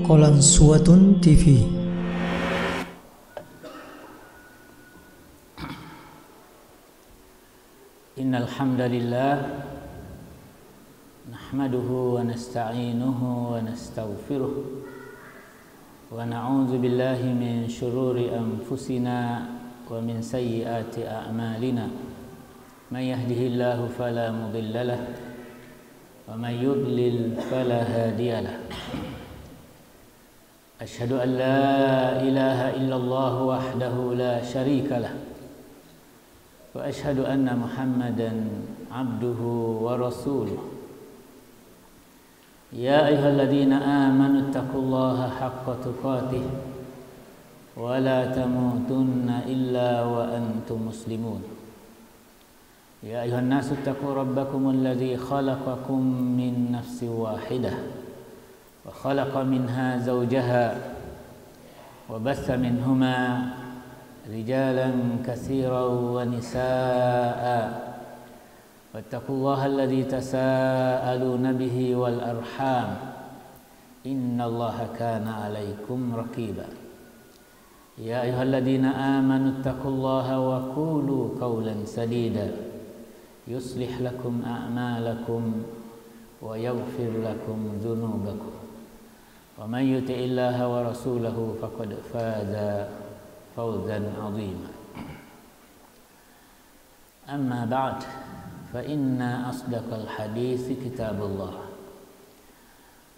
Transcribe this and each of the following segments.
Qalansuwatun TV. Innal hamdalillah nahmaduhu wa nasta'inuhu wa nastaghfiruh wa na'udzu billahi min shururi anfusina wa min sayyiati a'malina. May yahdihillahu fala mudilla lahu wa may yudlil fala hadiya lahu. Asyhadu an la ilaha illallah wahdahu la syarika lahu wa asyhadu anna Muhammadan abduhu wa rasuluh. Ya ayyuhalladzina amanu taqullaha haqqa tuqatih wa la tamutunna illa wa antum muslimun. Ya ayyuhan nasu taqu rabbakumul ladzi khalaqakum min nafsin wahidah wa khalaqa minha zawjaha wa bassa minhuma rijalan katsiran wa nisaa'a. Wattaqullaha alladzi tasaaluna bihi wal arham innallaha kana 'alaikum raqiba. Ya ayyuhalladzina amanu taqullaha wa qulu qawlan sadida yuslih lakum a'malakum wa yaghfir lakum dhunubakum. Wa may yuti'illaha wa rasulahu faqad faza fawzan 'azima. Amma ba'd, fa inna asdaqal hadits kitabullah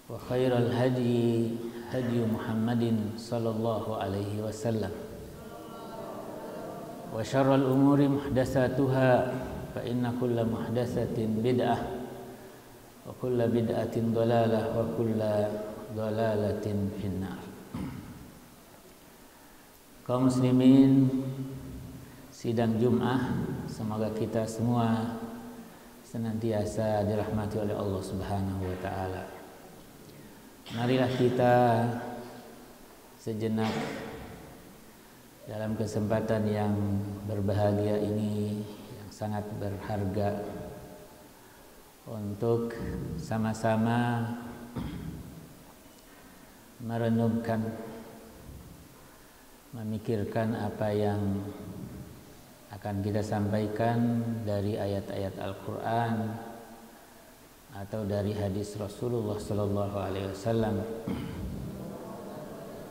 wa khairal hadi hadi Muhammadin sallallahu alaihi wasallam wa syarral umuri muhdatsatuha fa inna kulla muhdatsatin bid'ah wa kulla bid'atin dhalalah wa kulla dhalalatin finnar. Kaum muslimin sidang Jum'ah, semoga kita semua senantiasa dirahmati oleh Allah Subhanahu wa taala. Marilah kita sejenak dalam kesempatan yang berbahagia ini, yang sangat berharga, untuk sama-sama merenungkan, memikirkan apa yang akan kita sampaikan dari ayat-ayat Al-Quran atau dari hadis Rasulullah Sallallahu Alaihi Wasallam,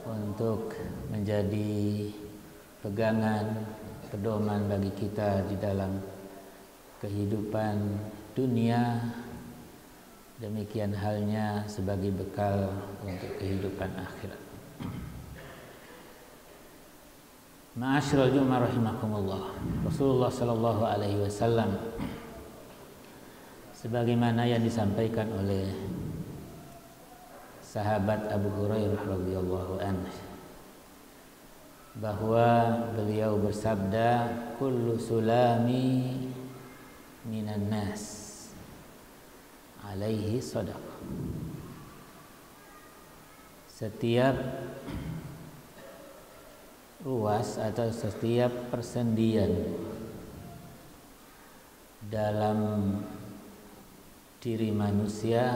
untuk menjadi pegangan, pedoman bagi kita di dalam kehidupan dunia, demikian halnya sebagai bekal untuk kehidupan akhirat. Ma'asyiral Jum'ah rahimakumullah. Rasulullah sallallahu alaihi wasallam sebagaimana yang disampaikan oleh sahabat Abu Hurairah radhiyallahu anhu, bahwa beliau bersabda, kullu sulami minan nas alaihi shadaqah. Setiap ruas atau setiap persendian dalam diri manusia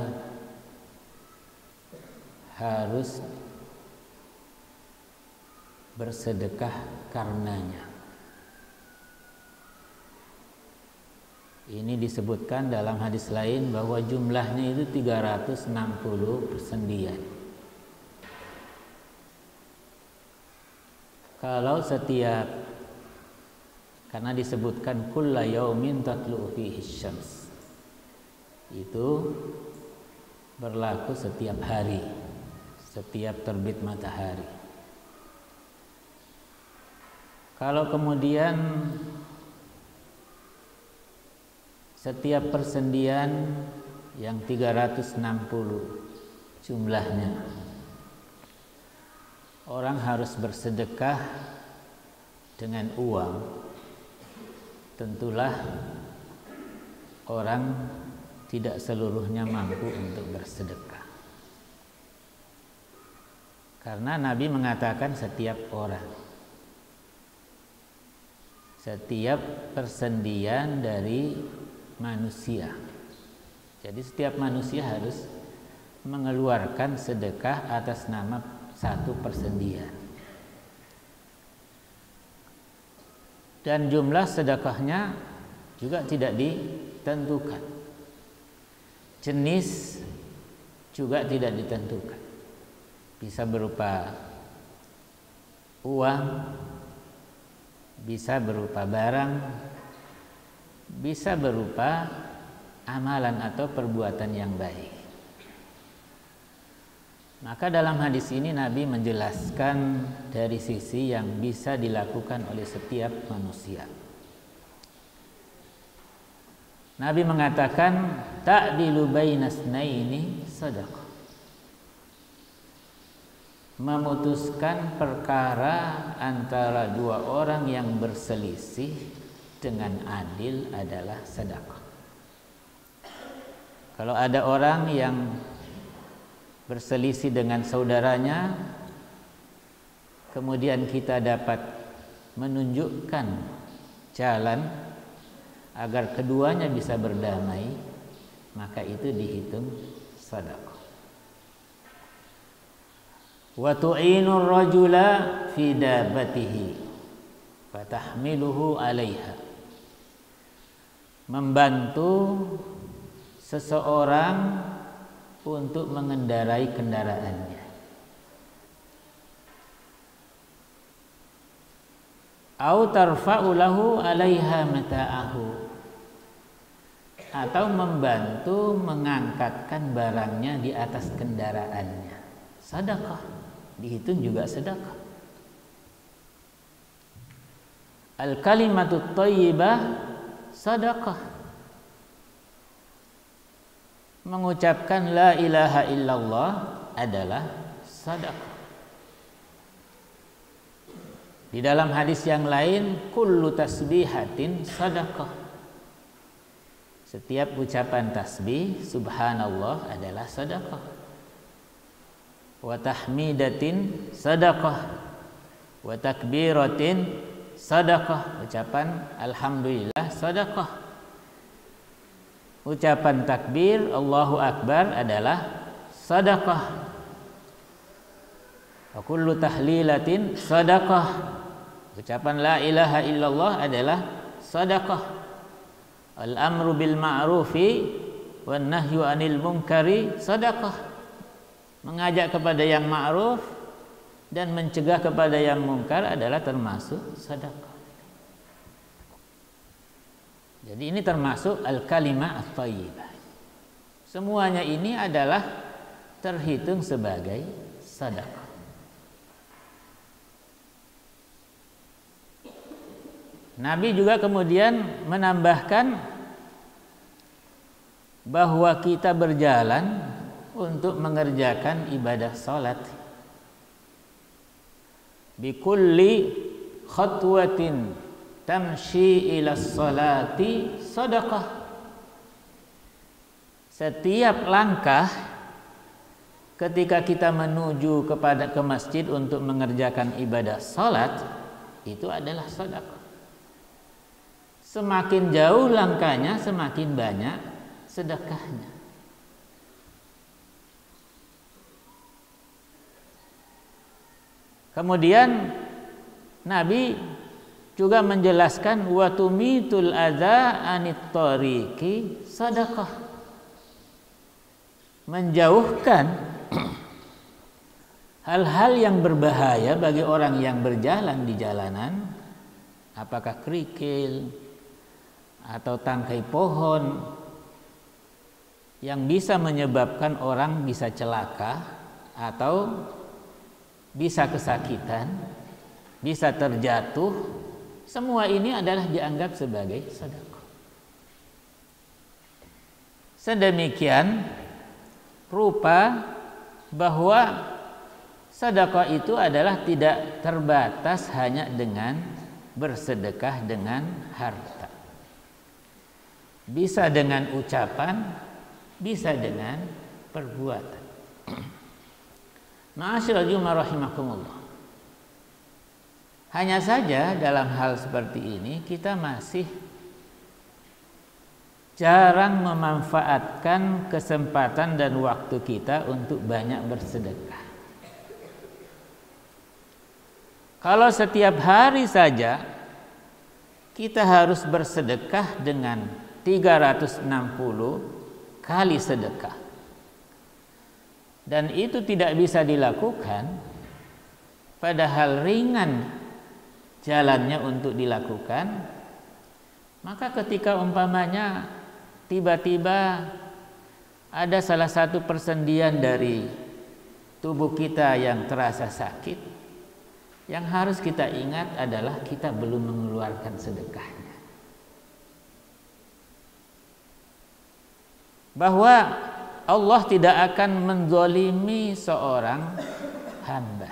harus bersedekah karenanya. Ini disebutkan dalam hadis lain bahwa jumlahnya itu 360 persendian. Kalau setiap, karena disebutkan kulla yaumin tatlu'u fihi syams, itu berlaku setiap hari, setiap terbit matahari. Kalau kemudian setiap persendian yang 360 jumlahnya, orang harus bersedekah dengan uang, tentulah orang tidak seluruhnya mampu untuk bersedekah. Karena Nabi mengatakan setiap orang, setiap persendian dari manusia. Jadi setiap manusia harus mengeluarkan sedekah atas nama satu persendian. Dan jumlah sedekahnya juga tidak ditentukan. Jenis juga tidak ditentukan. Bisa berupa uang, bisa berupa barang, bisa berupa amalan atau perbuatan yang baik. Maka dalam hadis ini Nabi menjelaskan dari sisi yang bisa dilakukan oleh setiap manusia. Nabi mengatakan ta'dilu bainasnaini sadaqah. Memutuskan perkara antara dua orang yang berselisih dengan adil adalah sedekah. Kalau ada orang yang berselisih dengan saudaranya, kemudian kita dapat menunjukkan jalan agar keduanya bisa berdamai, maka itu dihitung sedekah. Wa tu'inur rajula fi dabbatihi fatahmiluhu 'alaiha. Membantu seseorang untuk mengendarai kendaraannya. Au tarfa'u lahu 'alaiha mata'ahu. Atau membantu mengangkatkan barangnya di atas kendaraannya. Sedekah, dihitung juga sedekah. Al-kalimatut thayyibah sedekah. Mengucapkan la ilaha illallah adalah sedekah. Di dalam hadis yang lain, kullu tasbihatin sedekah. Setiap ucapan tasbih subhanallah adalah sedekah. Wa tahmidatin sedekah. Wa takbiratin sedekah. Ucapan alhamdulillah sedekah. Ucapan takbir Allahu Akbar adalah sedekah. Wa kullu tahlilatin sedekah. Ucapan la ilaha illallah adalah sedekah. Al-amru bil ma'rufi wan nahyu 'anil munkari sedekah. Mengajak kepada yang ma'ruf dan mencegah kepada yang mungkar adalah termasuk sedekah. Jadi ini termasuk al-kalimah at-thayyibah. Semuanya ini adalah terhitung sebagai sedekah. Nabi juga kemudian menambahkan bahwa kita berjalan untuk mengerjakan ibadah salat. Bikulli khatwatin tamshi ila salati sadaqah. Setiap langkah ketika kita menuju ke masjid untuk mengerjakan ibadah salat itu adalah sedekah. Semakin jauh langkahnya, semakin banyak sedekahnya. Kemudian Nabi juga menjelaskan wa tumitul adza anit tariqi sedekah. Menjauhkan hal-hal yang berbahaya bagi orang yang berjalan di jalanan, apakah kerikil atau tangkai pohon yang bisa menyebabkan orang bisa celaka atau bisa kesakitan, bisa terjatuh. Semua ini adalah dianggap sebagai sedekah. Sedemikian rupa bahwa sedekah itu adalah tidak terbatas hanya dengan bersedekah dengan harta. Bisa dengan ucapan, bisa dengan perbuatan. Ma'asyiral jumu'ah rahimakumullah. Hanya saja dalam hal seperti ini kita masih jarang memanfaatkan kesempatan dan waktu kita untuk banyak bersedekah. Kalau setiap hari saja kita harus bersedekah dengan 360 kali sedekah, dan itu tidak bisa dilakukan, padahal ringan jalannya untuk dilakukan, maka ketika umpamanya tiba-tiba ada salah satu persendian dari tubuh kita yang terasa sakit, yang harus kita ingat adalah kita belum mengeluarkan sedekahnya. Bahwa Allah tidak akan menzalimi seorang hamba.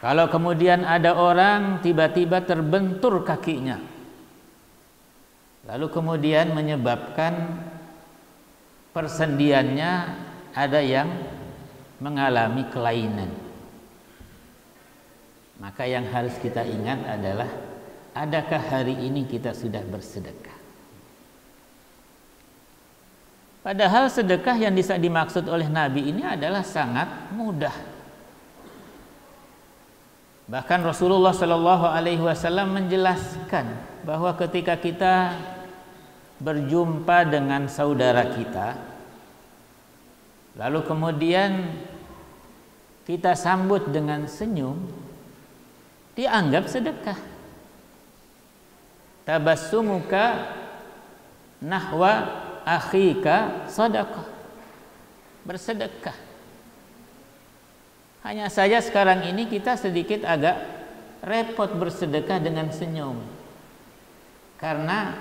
Kalau kemudian ada orang tiba-tiba terbentur kakinya, lalu kemudian menyebabkan persendiannya ada yang mengalami kelainan, maka yang harus kita ingat adalah, adakah hari ini kita sudah bersedekah? Padahal sedekah yang dimaksud oleh Nabi ini adalah sangat mudah. Bahkan Rasulullah Shallallahu Alaihi Wasallam menjelaskan bahwa ketika kita berjumpa dengan saudara kita, lalu kemudian kita sambut dengan senyum, dianggap sedekah. Tabassumuka nahwa akhika sadaqah, bersedekah. Hanya saja sekarang ini kita sedikit agak repot bersedekah dengan senyum, karena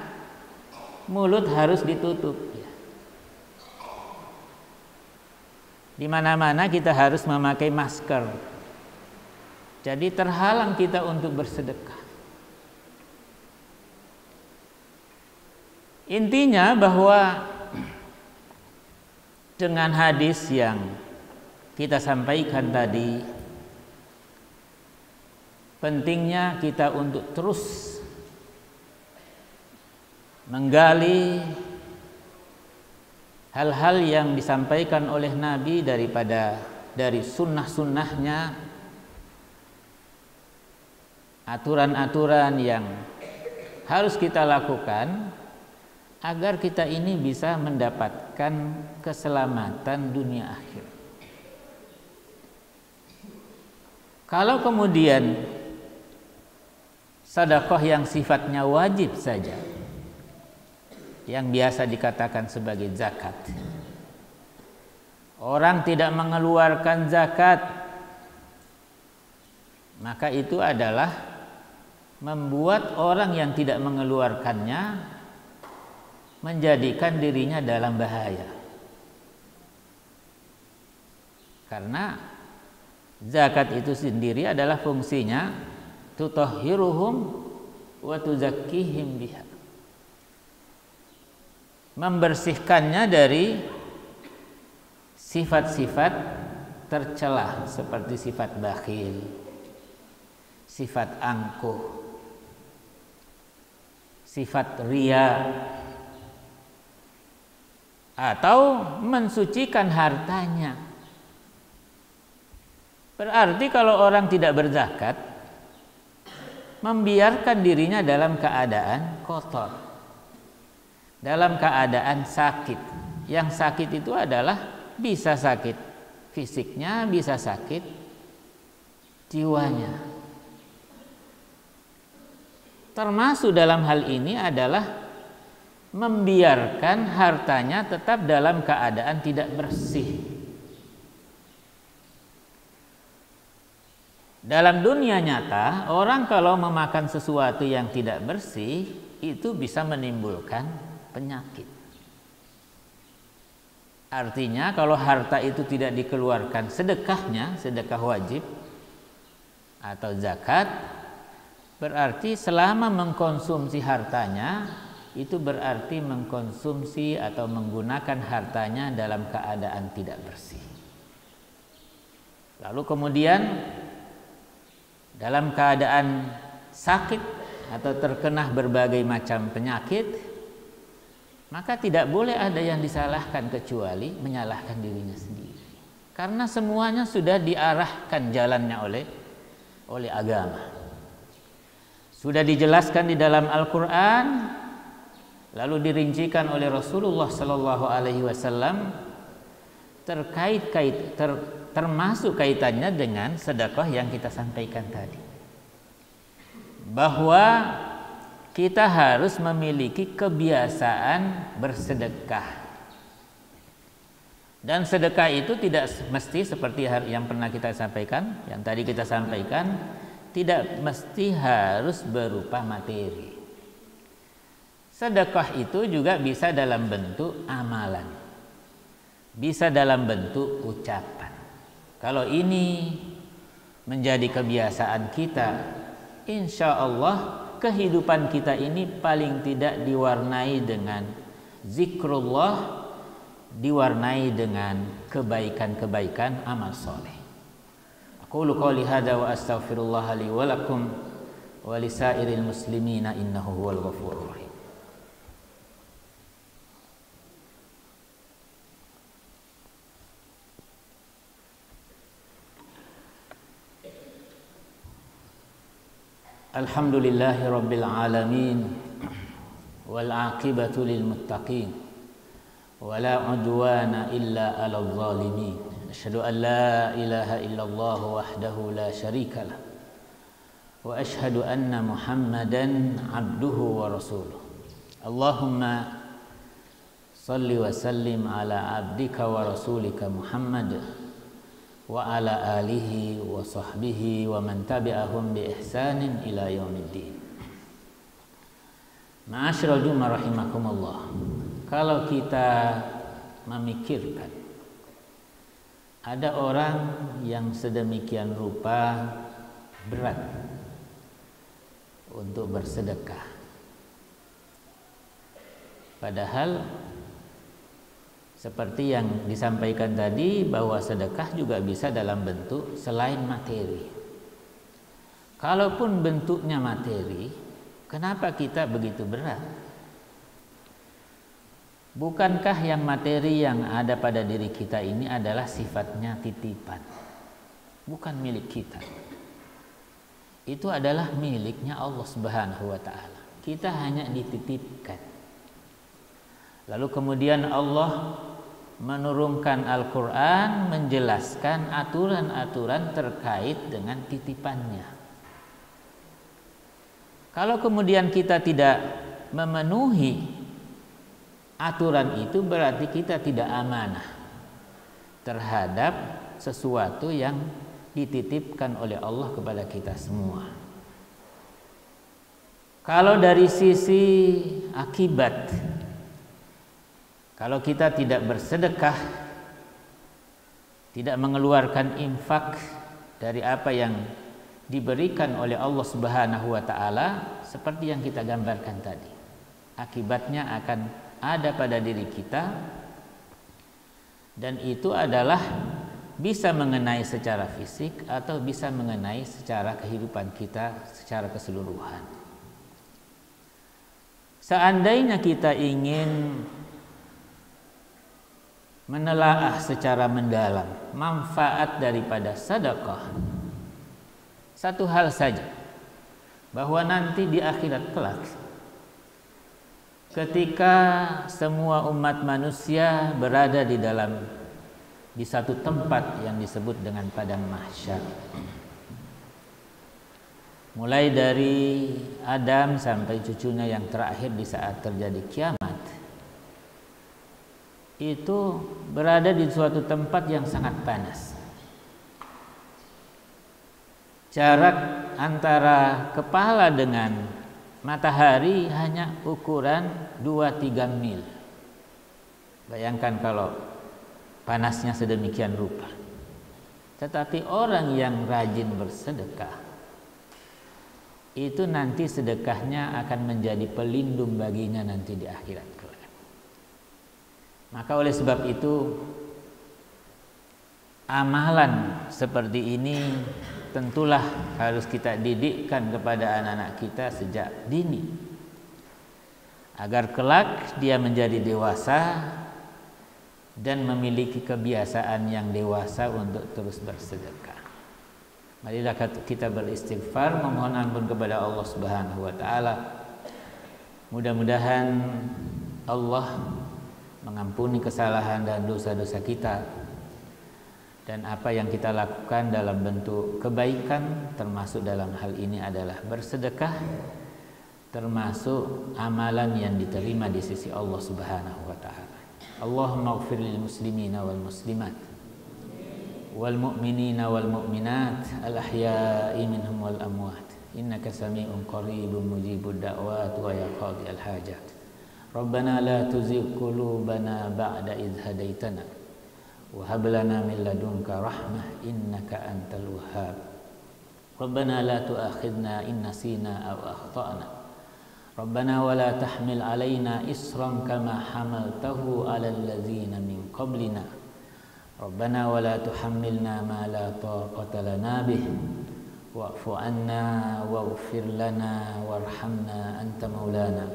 mulut harus ditutup. Di mana-mana kita harus memakai masker, jadi terhalang kita untuk bersedekah. Intinya bahwa dengan hadis yang kita sampaikan tadi, pentingnya kita untuk terus menggali hal-hal yang disampaikan oleh Nabi dari sunnah-sunnahnya, aturan-aturan yang harus kita lakukan agar kita ini bisa mendapatkan keselamatan dunia akhir. Kalau kemudian sedekah yang sifatnya wajib saja, yang biasa dikatakan sebagai zakat, orang tidak mengeluarkan zakat, maka itu adalah membuat orang yang tidak mengeluarkannya menjadikan dirinya dalam bahaya. Karena zakat itu sendiri adalah fungsinya tutahhiruhum wa tuzakkihim biha, membersihkannya dari sifat-sifat tercela seperti sifat bakhil, sifat angkuh, sifat riya, atau mensucikan hartanya. Berarti kalau orang tidak berzakat, membiarkan dirinya dalam keadaan kotor, dalam keadaan sakit. Yang sakit itu adalah bisa sakit fisiknya, bisa sakit jiwanya. Termasuk dalam hal ini adalah membiarkan hartanya tetap dalam keadaan tidak bersih. Dalam dunia nyata, orang kalau memakan sesuatu yang tidak bersih itu bisa menimbulkan penyakit. Artinya kalau harta itu tidak dikeluarkan sedekahnya, sedekah wajib atau zakat, berarti selama mengkonsumsi hartanya itu berarti mengkonsumsi atau menggunakan hartanya dalam keadaan tidak bersih. Lalu kemudian dalam keadaan sakit atau terkena berbagai macam penyakit, maka tidak boleh ada yang disalahkan kecuali menyalahkan dirinya sendiri. Karena semuanya sudah diarahkan jalannya oleh agama. Sudah dijelaskan di dalam Al-Quran, lalu dirincikan oleh Rasulullah Sallallahu Alaihi Wasallam termasuk kaitannya dengan sedekah yang kita sampaikan tadi, bahwa kita harus memiliki kebiasaan bersedekah. Dan sedekah itu tidak mesti seperti yang pernah kita sampaikan, yang tadi kita sampaikan, tidak mesti harus berupa materi. Sedekah itu juga bisa dalam bentuk amalan, bisa dalam bentuk ucapan. Kalau ini menjadi kebiasaan kita, insya Allah kehidupan kita ini paling tidak diwarnai dengan zikrullah, diwarnai dengan kebaikan-kebaikan amal soleh. Aqulu qouli hadza wa astaghfirullah li wa lakum wa lisairil muslimina innahu huwal ghafurur rahim. Alhamdulillahi rabbil alamin wal aqibatu lil muttaqin wala udwana illa 'alal zalimin. Asyhadu an la ilaha illallah wahdahu la syarikalah wa asyhadu anna Muhammadan 'abduhu wa rasuluh. Allahumma salli wa sallim ala 'abdika wa rasulika Muhammad wa ala alihi wa sahbihi wa man tabi'ahum bi ihsanin ila yaumiddin. Ma'asyiral jumu'ah rahimakumullah. Kalau kita memikirkan ada orang yang sedemikian rupa berat untuk bersedekah, padahal seperti yang disampaikan tadi bahwa sedekah juga bisa dalam bentuk selain materi. Kalaupun bentuknya materi, kenapa kita begitu berat? Bukankah yang materi yang ada pada diri kita ini adalah sifatnya titipan, bukan milik kita? Itu adalah miliknya Allah Subhanahu wa Ta'ala. Kita hanya dititipkan. Lalu kemudian Allah menurunkan Al-Quran menjelaskan aturan-aturan terkait dengan titipannya. Kalau kemudian kita tidak memenuhi aturan itu, berarti kita tidak amanah terhadap sesuatu yang dititipkan oleh Allah kepada kita semua. Kalau dari sisi akibat, kalau kita tidak bersedekah, tidak mengeluarkan infak dari apa yang diberikan oleh Allah Subhanahu wa Ta'ala, seperti yang kita gambarkan tadi, akibatnya akan ada pada diri kita, dan itu adalah bisa mengenai secara fisik atau bisa mengenai secara kehidupan kita secara keseluruhan. Seandainya kita ingin menelaah secara mendalam manfaat daripada sedekah, satu hal saja, bahwa nanti di akhirat kelak, ketika semua umat manusia berada di satu tempat yang disebut dengan padang mahsyar, mulai dari Adam sampai cucunya yang terakhir di saat terjadi kiamat, itu berada di suatu tempat yang sangat panas. Jarak antara kepala dengan matahari hanya ukuran 2-3 mil. Bayangkan kalau panasnya sedemikian rupa. Tetapi orang yang rajin bersedekah, itu nanti sedekahnya akan menjadi pelindung baginya nanti di akhirat kelak. Maka oleh sebab itu, amalan seperti ini tentulah harus kita didikkan kepada anak-anak kita sejak dini, agar kelak dia menjadi dewasa dan memiliki kebiasaan yang dewasa untuk terus bersedekah. Marilah kita beristighfar, memohon ampun kepada Allah Subhanahu wa taala. Mudah-mudahan Allah mengampuni kesalahan dan dosa-dosa kita, dan apa yang kita lakukan dalam bentuk kebaikan, termasuk dalam hal ini adalah bersedekah, termasuk amalan yang diterima di sisi Allah Subhanahu wa taala. Allahumma ighfir lil muslimina wal muslimat wal mu'minina wal mu'minat al ahya'i minhum wal amwat innaka sami'un qaribun mujibud da'wat wa ya qadi al hajat. Rabbana la tuzigh qulubana ba'da idh hadaitana wa hab lana min ladunka rahmah innaka antal wahhab. Rabbana la tu'akhidna in nasina aw akhtana. Rabbana wa la tahmil alaina isran kama hamaltahu ala allazina min qablina. Rabbana wa la tuhammilna ma la taqata lana bih wa'fu anna waghfir lana warhamna anta maulana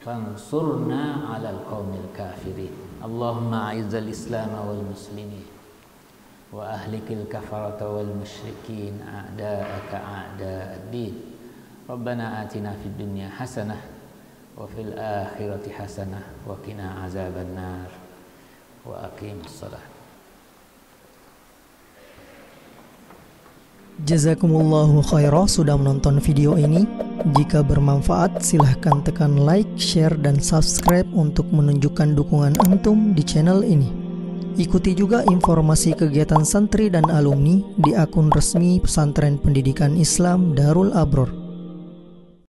fansurna 'alal qaumil kafirin. Allahumma a'izzal islam wal muslimin wa ahlikil kafarata wal musyrikin a'da'aka a'da'ad-din. Rabbana atina fid dunya hasanah wa fil akhirati hasanah wa qina azaban nar wa aqimus shalah. Jazakumullahu khairan sudah menonton video ini. Jika bermanfaat, silahkan tekan like, share, dan subscribe untuk menunjukkan dukungan antum di channel ini. Ikuti juga informasi kegiatan santri dan alumni di akun resmi Pesantren Pendidikan Islam Darul Abror.